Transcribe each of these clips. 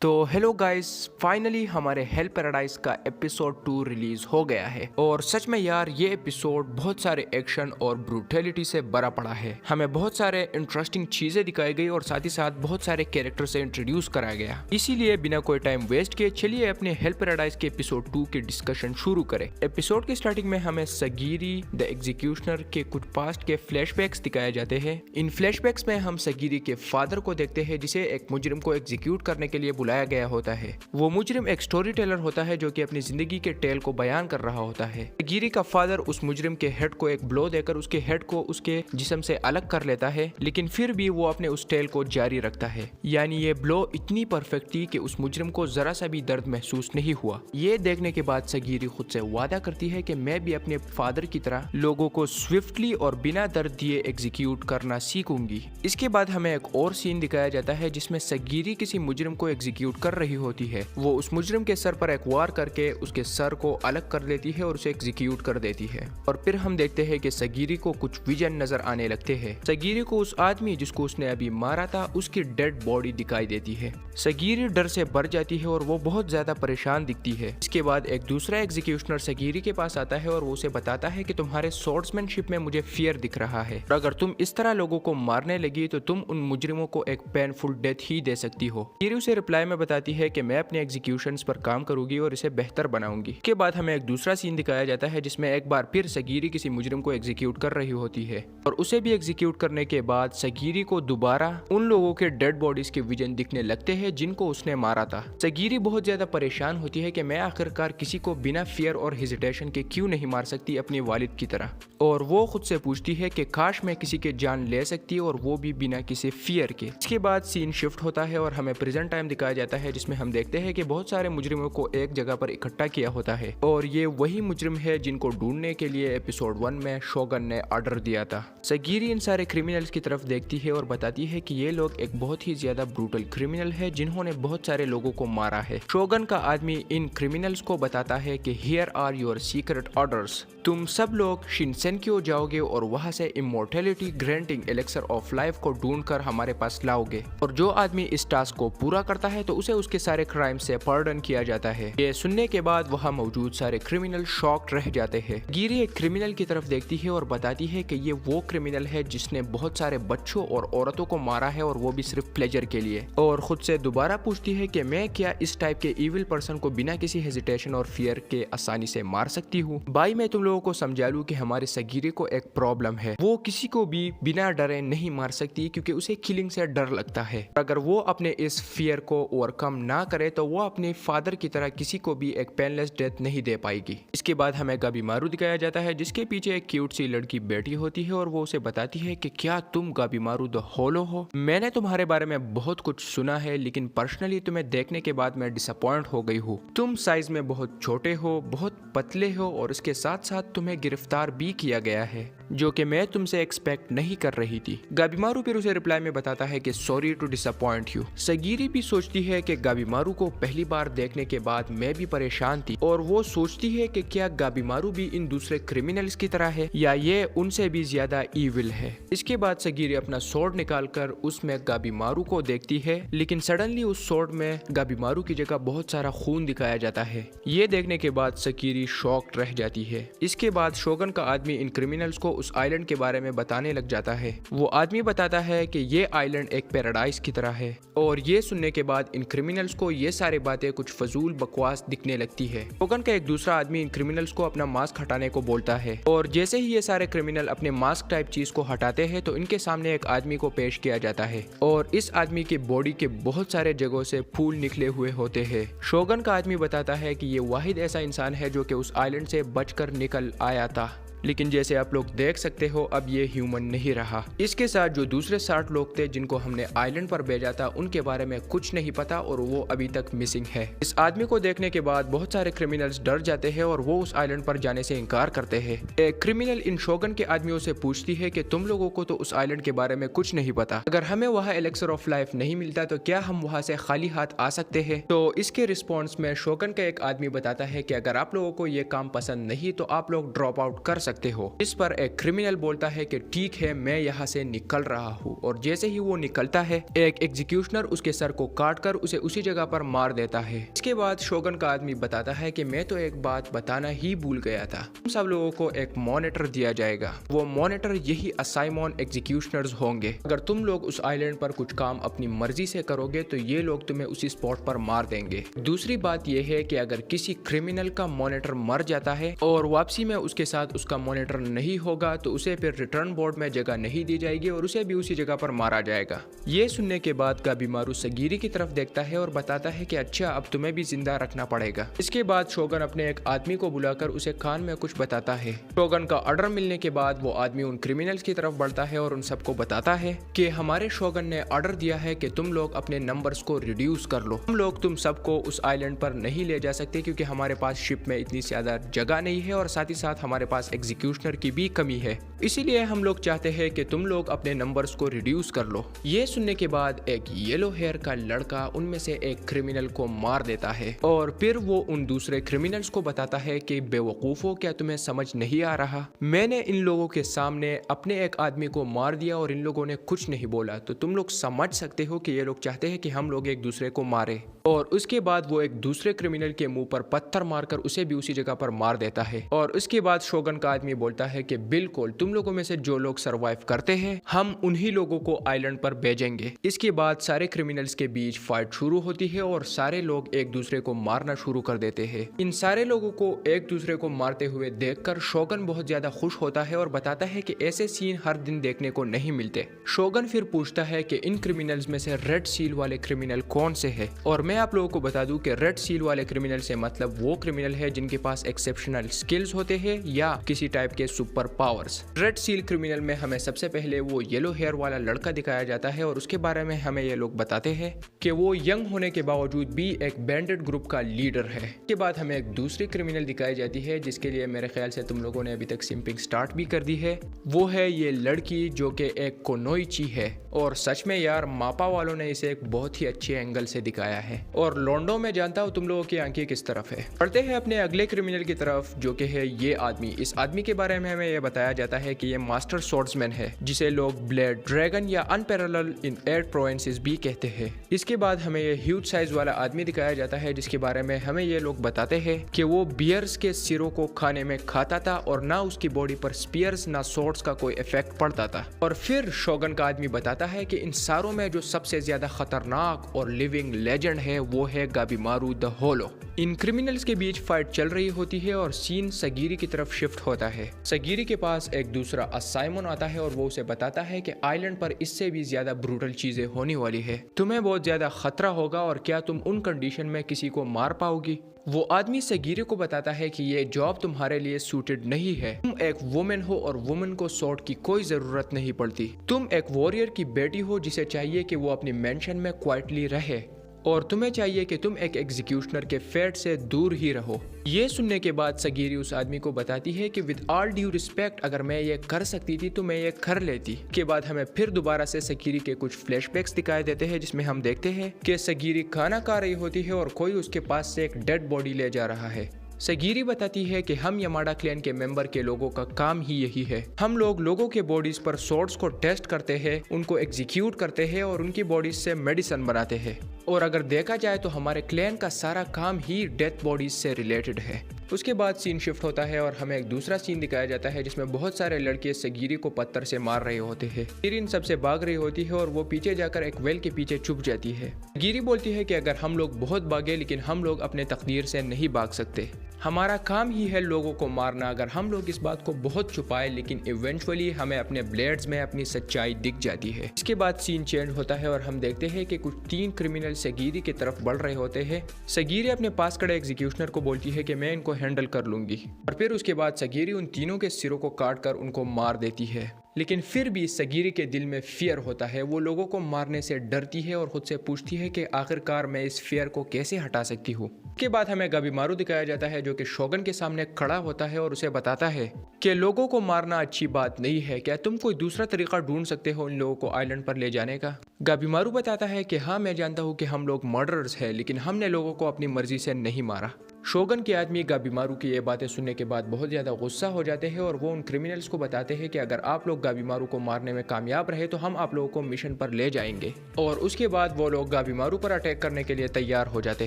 तो hello guys, finally हमारे hello paradise का एपिसोड 2 रिलीज हो गया है और सच में यार ये एपिसोड बहुत सारे एक्शन और ब्रूटैलिटी से भरा पड़ा है। हमें बहुत सारे इंटरेस्टिंग चीजें दिखाई गई और साथ ही साथ बहुत सारे कैरेक्टर से इंट्रोड्यूस कराया गया। इसीलिए बिना कोई टाइम वेस्ट किए चलिए अपने हेल पैराडाइज के एपिसोड 2 की डिस्कशन शुरू करें। एपिसोड की स्टार्टिंग में हमें सगीरी द एग्जीक्यूशनर के कुछ पास्ट के फ्लैशबैक्स दिखाए जाते हैं। इन फ्लैशबैक्स में हम सगीरी के फादर को देखते हैं जिसे एक मुजरिम को एग्जीक्यूट करने के लिए बुलाया गया होता है। वो मुजरिम एक स्टोरी टेलर होता है जो कि अपनी जिंदगी के टेल को बयान कर रहा होता है। गिरी का फादर उस मुजरिम के हेड को एक ब्लो देकर उसके हेड को उसके जिस्म से अलग कर लेता है, लेकिन फिर भी वो अपने उस टेल को जारी रखता है। यानी ये ब्लो इतनी परफेक्ट थी कि उस मुजरिम को जरा सा भी दर्द महसूस नहीं हुआ। ये देखने के बाद सगीरी खुद से वादा करती है कि मैं भी अपने फादर की तरह लोगों को स्विफ्टली और बिना दर्द दिए एग्जीक्यूट करना सीखूंगी। इसके बाद हमें एक और सीन दिखाया जाता है जिसमें सगीरी किसी मुजरिम को एग्जीक्यूट कर रही होती है। वो उस मुजरिम के सर पर एक वार करके उसके सर को अलग कर देती है और उसे एग्जीक्यूट कर देती है। और फिर हम देखते हैं कि सगीरी को कुछ विजन नजर आने लगते हैं। सगीरी को उस आदमी जिसको उसने अभी मारा था उसकी डेड बॉडी दिखाई देती है। सगीरी डर से भर जाती है और वो बहुत ज्यादा परेशान दिखती है। इसके बाद एक दूसरा एग्जीक्यूशनर सगीरी के पास आता है और वो उसे बताता है कि तुम्हारे स्वॉर्ड्समैनशिप में मुझे फियर दिख रहा है और अगर तुम इस तरह लोगों को मारने लगी तो तुम उन मुजरिमों को एक पेनफुल डेथ ही दे सकती हो। सगीरी उसे रिप्लाई में बताती है कि मैं अपने एग्जीक्यूशंस पर काम करूंगी और इसे बेहतर बनाऊंगी। के बाद हमें एक दूसरा सीन दिखाया जाता है जिसमें एक बार फिर सगीरी किसी मुजरिम को एग्जीक्यूट कर रही होती है और उसे भी एग्जीक्यूट करने के बाद सगीरी को दोबारा उन लोगों के डेड बॉडीज के विजन दिखने लगते हैं जिनको उसने मारा था। सगीरी बहुत ज्यादा परेशान होती है कि मैं आखिरकार किसी को बिना फियर और हेजिटेशन के क्यों नहीं मार सकती अपने वालिद की तरह, और वो खुद से पूछती है कि काश मैं किसी के जान ले सकती और वो भी बिना किसी फियर के। इसके बाद सीन शिफ्ट होता है और हमें प्रेजेंट टाइम दिखाया जाता है जिसमें हम देखते हैं कि बहुत सारे मुजरिमों को एक जगह पर इकट्ठा किया होता है और ये वही मुजरिम है जिनको ढूंढने के लिए एपिसोड 1 में शोगन ने ऑर्डर दिया था। सगीरी इन सारे क्रिमिनल्स की तरफ देखती है और बताती है कि ये लोग एक बहुत ही ज्यादा ब्रूटल क्रिमिनल है जिन्होंने बहुत सारे लोगों को मारा है। शोगन का आदमी इन क्रिमिनल्स को बताता है कि here are your secret orders, तुम सब लोग शिनसेनक्यो जाओगे और वहां से immortality granting elixir of life को ढूंढकर हमारे पास लाओगे और जो आदमी इस टास्क को पूरा करता है तो उसे उसके सारे क्राइम से पार्डन किया जाता है। ये सुनने के बाद वहाँ मौजूद सारे क्रिमिनल शॉक्ड रह जाते हैं। गिरी एक क्रिमिनल की तरफ देखती है और बताती है कि ये वो क्रिमिनल है जिसने बहुत सारे बच्चों और औरतों को मारा है और वो भी सिर्फ प्लेजर के लिए, और खुद से दोबारा पूछती है कि मैं क्या इस टाइप के इविल पर्सन को बिना किसी हेजिटेशन और फियर के आसानी से मार सकती हूँ। भाई मैं तुम लोगों को समझा लूं कि हमारे सगीरे को एक प्रॉब्लम है, वो किसी को भी बिना डरे नहीं मार सकती क्योंकि उसे किलिंग से डर लगता है। अगर वो अपने इस फियर को ओवरकम ना करे तो वो अपने फादर की तरह किसी को भी एक पेनलेस डेथ नहीं दे पाएगी। इसके बाद हमें गाबीमारू दिखाया जाता है जिसके पीछे एक क्यूट सी लड़की बैठी होती है और वो उसे बताती है कि क्या तुम गाबीमारू द होलो हो? मैंने तुम्हारे बारे में बहुत कुछ सुना है लेकिन पर्सनली तुम्हें देखने के बाद मैं डिसअपॉइंट हो गई हूँ। तुम साइज में बहुत छोटे हो, बहुत पतले हो और इसके साथ साथ तुम्हें गिरफ्तार भी किया गया है जो कि मैं तुमसे एक्सपेक्ट नहीं कर रही थी। गाबीमारू फिर उसे रिप्लाई में बताता है कि सॉरी टू डिसअपॉइंट यू। सगीरी भी सोचती है कि गाबीमारू को पहली बार देखने के बाद मैं भी परेशान थी और वो सोचती है कि क्या गाबीमारू भी इन दूसरे क्रिमिनल्स की तरह है या ये उनसे भी ज्यादा ईविल है। इसके बाद सगीरी अपना स्वॉर्ड निकालकर उसमें गाबीमारू को देखती है लेकिन सडनली उस स्वॉर्ड में गाबीमारू की जगह बहुत सारा खून दिखाया जाता है। ये देखने के बाद सगीरी शॉक्ड रह जाती है। इसके बाद शोगन का आदमी इन क्रिमिनल्स को उस आइलैंड के बारे में बताने लग जाता है। वो आदमी बताता है कि ये आइलैंड एक पैराडाइज की तरह है और ये सुनने के बाद इन क्रिमिनल्स को ये सारी बातें कुछ फजूल बकवास दिखने लगती है। शोगन का एक दूसरा आदमी इन क्रिमिनल्स को अपना मास्क हटाने को बोलता है और जैसे ही ये सारे क्रिमिनल अपने मास्क टाइप चीज को हटाते हैं तो इनके सामने एक आदमी को पेश किया जाता है और इस आदमी के बॉडी के बहुत सारे जगहों से फूल निकले हुए होते हैं। शोगन का आदमी बताता है कि ये वाहिद ऐसा इंसान है जो कि उस आइलैंड से बचकर निकल आया था, लेकिन जैसे आप लोग देख सकते हो अब ये ह्यूमन नहीं रहा। इसके साथ जो दूसरे 60 लोग थे जिनको हमने आइलैंड पर भेजा था उनके बारे में कुछ नहीं पता और वो अभी तक मिसिंग है। इस आदमी को देखने के बाद बहुत सारे क्रिमिनल्स डर जाते हैं और वो उस आइलैंड पर जाने से इनकार करते हैं। एक क्रिमिनल इन शोगन के आदमियों से पूछती है कि तुम लोगों को तो उस आइलैंड के बारे में कुछ नहीं पता, अगर हमें वहाँ एलेक्सर ऑफ लाइफ नहीं मिलता तो क्या हम वहाँ से खाली हाथ आ सकते हैं? तो इसके रिस्पॉन्स में शोगन का एक आदमी बताता है कि अगर आप लोगों को ये काम पसंद नहीं तो आप लोग ड्रॉप आउट कर सकते हो। इस पर एक क्रिमिनल बोलता है कि ठीक है, मैं यहाँ से निकल रहा हूँ, और जैसे ही वो निकलता है एक एग्जीक्यूशनर उसके सर को काट कर उसे उसी जगह पर मार देता है। इसके बाद शोगन का आदमी बताता है कि मैं तो एक बात बताना ही भूल गया था, तुम सब लोगों को एक मॉनिटर दिया जाएगा। वो मॉनिटर यही असाइमन एग्जीक्यूशनर्स होंगे। अगर तुम लोग उस आइलैंड पर कुछ काम अपनी मर्जी से करोगे तो ये लोग तुम्हें उसी स्पॉट पर मार देंगे। दूसरी बात यह है कि अगर किसी क्रिमिनल का मॉनिटर मर जाता है और वापसी में उसके साथ उसका मॉनिटर नहीं होगा तो उसे फिर रिटर्न बोर्ड में जगह नहीं दी जाएगी और उसे भी उसी जगह पर मारा जाएगा। ये सुनने के बाद गाबीमारू सगीरी की तरफ देखता है और बताता है कि अच्छा, अब तुम्हें भी जिंदा रखना पड़ेगा। इसके बाद शोगन अपने एक आदमी को बुलाकर उसे कान में कुछ बताता है। शोगन का ऑर्डर मिलने के बाद वो आदमी उन क्रिमिनल्स की तरफ बढ़ता है और उन सबको बताता है कि हमारे शोगन ने ऑर्डर दिया है कि तुम लोग अपने नंबर्स को रिड्यूस कर लो। हम लोग तुम सबको उस आइलैंड पर नहीं ले जा सकते क्योंकि हमारे पास शिप में इतनी ज्यादा जगह नहीं है और साथ ही साथ हमारे पास एग्जीक्यूशनर की भी कमी है। इसीलिए हम लोग चाहते हैं कि तुम लोग अपने नंबर्स को रिड्यूस कर लो। ये सुनने के बाद एक येलो हेयर का लड़का उनमें से एक क्रिमिनल को मार देता है और फिर वो उन दूसरे क्रिमिनल्स को बताता है कि बेवकूफो, क्या तुम्हें समझ नहीं आ रहा? मैंने इन लोगों के सामने अपने एक आदमी को मार दिया और इन लोगों ने कुछ नहीं बोला, तो तुम लोग समझ सकते हो कि ये लोग चाहते हैं कि हम लोग एक दूसरे को मारे। और उसके बाद वो एक दूसरे क्रिमिनल के मुंह पर पत्थर मारकर उसे भी उसी जगह पर मार देता है। और उसके बाद शोगन का आदमी बोलता है कि बिल्कुल, तुम लोगों में से जो लोग सरवाइव करते हैं हम उन्हीं लोगों को आइलैंड पर भेजेंगे। इसके बाद सारे क्रिमिनल्स के बीच फाइट शुरू होती है और सारे लोग एक दूसरे को मारना शुरू कर देते हैं। इन सारे लोगों को एक दूसरे को मारते हुए देखकर शोगन बहुत ज्यादा खुश होता है और बताता है कि ऐसे सीन हर दिन देखने को नहीं मिलते। शोगन फिर पूछता है कि इन क्रिमिनल्स में से रेड सील वाले क्रिमिनल कौन से है। और मैं आप लोगों को बता दूं कि रेड सील वाले क्रिमिनल से मतलब वो क्रिमिनल है जिनके पास एक्सेप्शनल स्किल्स होते हैं या किसी टाइप के super powers. Red seal criminal में हमें सबसे पहले वो येलो हेयर वाला लड़का दिखाया जाता है और उसके बारे में हमें ये लोग बताते हैं कि वो यंग होने के बावजूद भी एक बैंडेड ग्रुप का लीडर है। इसके बाद हमें एक दूसरी क्रिमिनल दिखाई जाती है जिसके लिए मेरे ख्याल से तुम लोगों ने अभी तक सिंपिंग स्टार्ट भी कर दी है। वो है ये लड़की जो कि एक कोनोइची है और सच में यार मापा वालों ने इसे एक बहुत ही अच्छे एंगल से दिखाया है। और लोंडो में जानता हूँ तुम लोगों की आंखें किस तरफ है। पढ़ते हैं अपने अगले क्रिमिनल की तरफ जो कि है ये आदमी। इस आदमी के बारे में हमें यह बताया जाता है कि ये मास्टर स्वॉर्ड्समैन है जिसे लोग ब्लेड ड्रैगन या अनपैरेलल इन एयर प्रोवेंसेस भी कहते हैं। इसके बाद हमें ये ह्यूज साइज वाला आदमी दिखाया जाता है जिसके बारे में हमें ये लोग बताते हैं कि वो बियर्स के सिरों को खाने में खाता था और ना उसकी बॉडी पर स्पीयर्स ना स्वॉर्ड्स का कोई इफेक्ट पड़ता था। और फिर शोगन का आदमी बताता है कि इन सारों में जो सबसे ज्यादा खतरनाक और लिविंग लेजेंड है वो है गाबीमारू द होलो। इन क्रिमिनल्स के बीच फाइट चल रही होती है और सीन सगीरी की तरफ शिफ्ट होता है। सगीरी के पास एक दूसरा असाइमन आता है और वो उसे बताता है कि आइलैंड पर इससे भी ज्यादा ब्रूटल चीजें होने वाली है, तुम्हें बहुत ज्यादा खतरा होगा और क्या तुम उन कंडीशन में किसी को मार पाओगी। वो आदमी सगीरी को बताता है कि ये जॉब तुम्हारे लिए सूटेड नहीं है। तुम एक वुमेन हो और वुमेन को स्वॉर्ड की कोई जरूरत नहीं पड़ती। तुम एक वॉरियर की बेटी हो जिसे चाहिए कि वो अपनी मेंशन में क्वाइटली रहे और तुम्हें चाहिए कि तुम एक एग्जीक्यूशनर के फेट से दूर ही रहो। ये सुनने के बाद सगीरी उस आदमी को बताती है कि विद ऑल ड्यू रिस्पेक्ट अगर मैं ये कर सकती थी तो मैं ये कर लेती। के बाद हमें फिर दोबारा से सगीरी के कुछ फ्लैशबैक्स दिखाई देते हैं जिसमें हम देखते हैं कि सगीरी खाना खा रही होती है और कोई उसके पास से एक डेड बॉडी ले जा रहा है। सगीरी बताती है कि हम यमाडा क्लैन के मेंबर के लोगों का काम ही यही है। हम लोगों के बॉडीज पर स्वॉर्ड्स को टेस्ट करते हैं, उनको एग्जीक्यूट करते हैं और उनकी बॉडीज से मेडिसिन बनाते हैं। और अगर देखा जाए तो हमारे क्लैन का सारा काम ही डेथ बॉडीज से रिलेटेड है। उसके बाद सीन शिफ्ट होता है और हमें एक दूसरा सीन दिखाया जाता है जिसमें बहुत सारे लड़के सगीरी को पत्थर से मार रहे होते हैं। सगीरी इन सबसे भाग रही होती है और वो पीछे जाकर एक वेल के पीछे छुप जाती है। सगीरी बोलती है कि अगर हम लोग बहुत भागे लेकिन हम लोग अपने तकदीर से नहीं भाग सकते। हमारा काम ही है लोगों को मारना। अगर हम लोग इस बात को बहुत छुपाए लेकिन इवेंचुअली हमें अपने ब्लेड्स में अपनी सच्चाई दिख जाती है। इसके बाद सीन चेंज होता है और हम देखते हैं कि कुछ 3 क्रिमिनल सगीरी की तरफ बढ़ रहे होते हैं। सगीरी अपने पास खड़े एग्जीक्यूशनर को बोलती है कि मैं इनको हैंडल कर लूंगी और फिर उसके बाद सगीरी उन तीनों के सिरों को काट कर उनको मार देती है। लेकिन फिर भी सगीरी के दिल में फियर होता है। वो लोगों को मारने से डरती है और खुद से पूछती है कि आखिरकार मैं इस फियर को कैसे हटा सकती हूँ। के बाद हमें गाबीमारू दिखाया जाता है जो कि शोगन के सामने खड़ा होता है और उसे बताता है कि लोगों को मारना अच्छी बात नहीं है, क्या तुम कोई दूसरा तरीका ढूंढ सकते हो इन लोगों को आइलैंड पर ले जाने का। गाबीमारू बताता है कि हाँ मैं जानता हूँ कि हम लोग मर्डरर्स हैं लेकिन हमने लोगों को अपनी मर्जी से नहीं मारा। शोगन के आदमी गाबीमारू की ये बातें सुनने के बाद बहुत ज़्यादा गुस्सा हो जाते हैं और वो उन क्रिमिनल्स को बताते हैं कि अगर आप लोग गाबीमारू को मारने में कामयाब रहे तो हम आप लोगों को मिशन पर ले जाएंगे। और उसके बाद वो लोग गाबीमारू पर अटैक करने के लिए तैयार हो जाते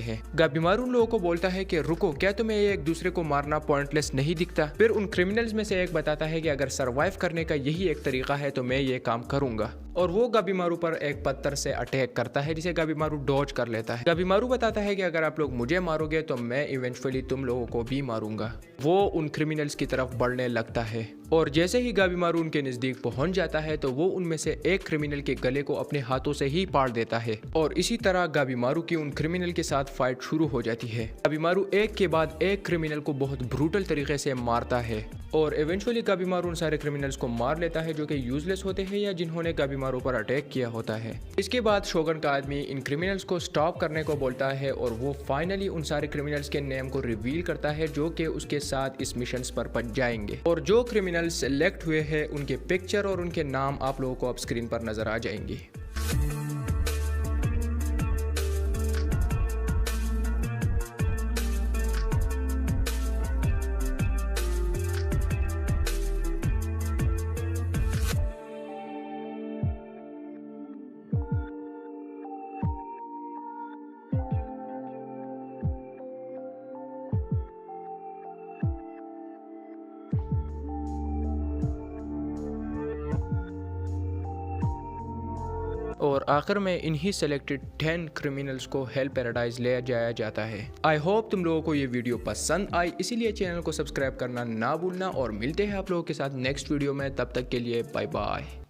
हैं। गाबीमारू उन लोगों को बोलता है कि रुको, क्या तुम्हें ये एक दूसरे को मारना पॉइंटलेस नहीं दिखता? फिर उन क्रिमिनल्स में से एक बताता है कि अगर सर्वाइव करने का यही एक तरीका है तो मैं ये काम करूंगा। और वो गाबीमारू पर एक पत्थर से अटैक करता है जिसे गाबीमारू डॉज कर लेता है। गाबीमारू बताता है कि अगर आप लोग मुझे मारोगे तो मैं इवेंचुअली तुम लोगों को भी मारूंगा। वो उन क्रिमिनल्स की तरफ बढ़ने लगता है और जैसे ही गाबीमारू उनके नजदीक पहुंच जाता है तो वो उनमें से एक क्रिमिनल के गले को अपने हाथों से ही पाड़ देता है। और इसी तरह गाबीमारू की उन क्रिमिनल के साथ फाइट शुरू हो जाती है। गाबीमारू एक के बाद एक क्रिमिनल को बहुत ब्रूटल तरीके से मारता है और इवेंचुअली गाबीमारू उन सारे क्रिमिनल्स को मार लेता है जो कि यूजलेस होते हैं या जिन्होंने गाबीमारू पर अटैक किया होता है। इसके बाद शोगन का आदमी इन क्रिमिनल्स को स्टॉप करने को बोलता है और वो फाइनली उन सारे क्रिमिनल्स के नेम को रिवील करता है जो कि उसके साथ इस मिशन पर पहुंच जाएंगे। और जो क्रिमिनल सेलेक्ट हुए हैं उनके पिक्चर और उनके नाम आप लोगों को अब स्क्रीन पर नजर आ जाएंगे। और आखिर में इन्हीं सेलेक्टेड 10 क्रिमिनल्स को हेल पैराडाइज ले जाया जाता है। आई होप तुम लोगों को ये वीडियो पसंद आई, इसीलिए चैनल को सब्सक्राइब करना ना भूलना और मिलते हैं आप लोगों के साथ नेक्स्ट वीडियो में। तब तक के लिए बाय बाय।